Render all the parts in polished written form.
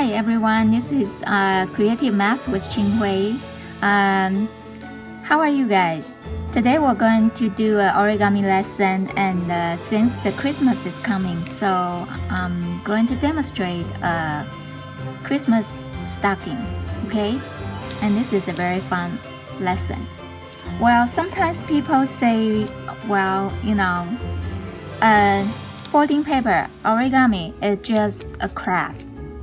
Hi everyone, this is Creative Math with Ching-Hui. How are you guys? Today we're going to do an origami lesson, and since the Christmas is coming, so I'm going to demonstrate a Christmas stocking, okay? And this is a very fun lesson. Well, sometimes people say, well, folding paper, origami is just a craft.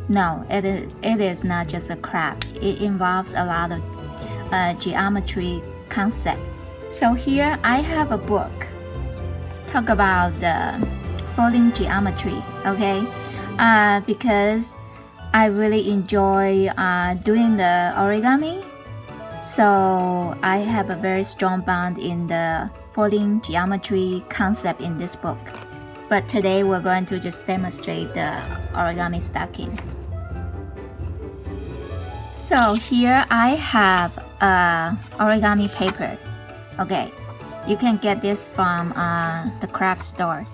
No, it is not just a craft. It involves a lot of geometry concepts. So here I have a book talk about the folding geometry, okay? Because I really enjoy doing the origami, so I have a very strong bond in the folding geometry concept in this book. But today we're going to just demonstrate the origami stacking. So here I have origami paper. Okay, you can get this from the craft store.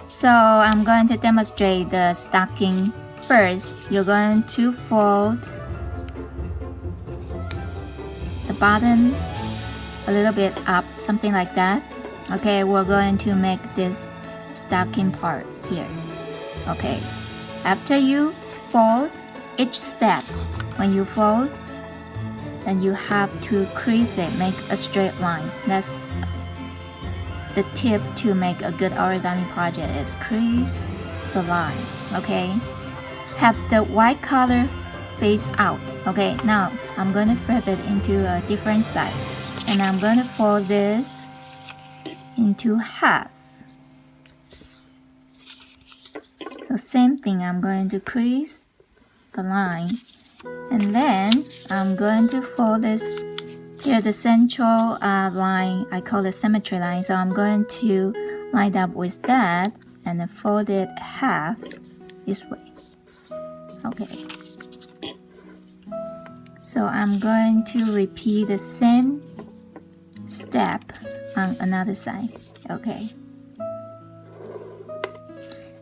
So I'm going to demonstrate the stacking first. You're going to fold the bottom a little bit up, something like that. Okay, we're going to make this stocking part here. Okay, after you fold each step, when you fold, then you have to crease it, make a straight line. That's the tip to make a good origami project, is crease the line. Okay, have the white color face out. Okay, now I'm going to flip it into a different side, and I'm going to fold this into half. So same thing, I'm going to crease the line, and then I'm going to fold this here, the central line, I call it symmetry line. So I'm going to line up with that and then fold it half this way. Okay, so I'm going to repeat the same step on another side. Okay,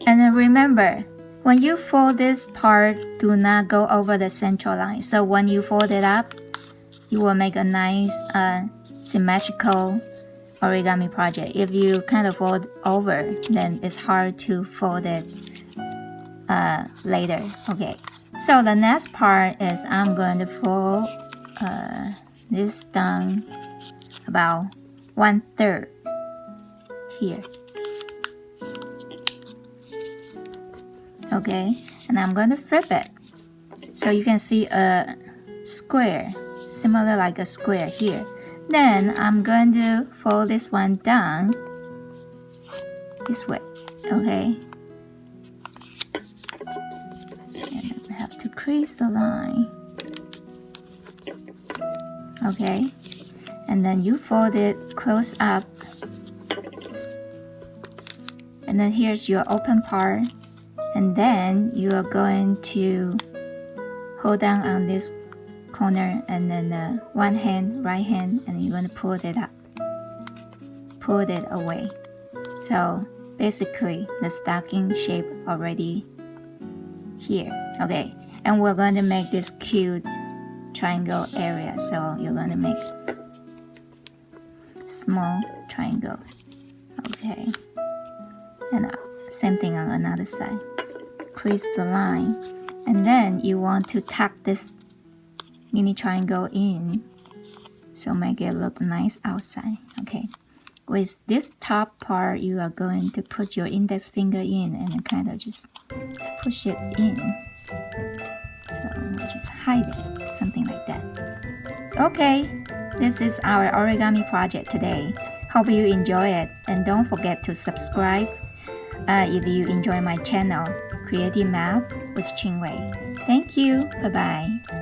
and then remember, when you fold this part, do not go over the central line. So when you fold it up, you will make a nice symmetrical origami project. If you kind of fold over, then it's hard to fold it later. Okay, so the next part is I'm going to fold this down about 1/3 here. Okay, and I'm going to flip it so you can see a square, similar like a square here. Then I'm going to fold this one down this way. Okay, and I have to crease the line. Okay, and then you fold it close up, and then here's your open part. And then you are going to hold down on this corner, and then one hand, right hand, and you're going to pull it up, pull it away. So basically the stocking shape already here. Okay, and we're going to make this cute triangle area. So you're going to make small triangle. Okay, and same thing on another side. Crease the line, and then you want to tuck this mini triangle in, so make it look nice outside. Okay, with this top part, you are going to put your index finger in and kind of just push it in. So we'll just hide it, something like that. Okay, this is our origami project today. Hope you enjoy it, and don't forget to subscribe if you enjoy my channel, Creative Math with Ching-Hui. Thank you. Bye-bye.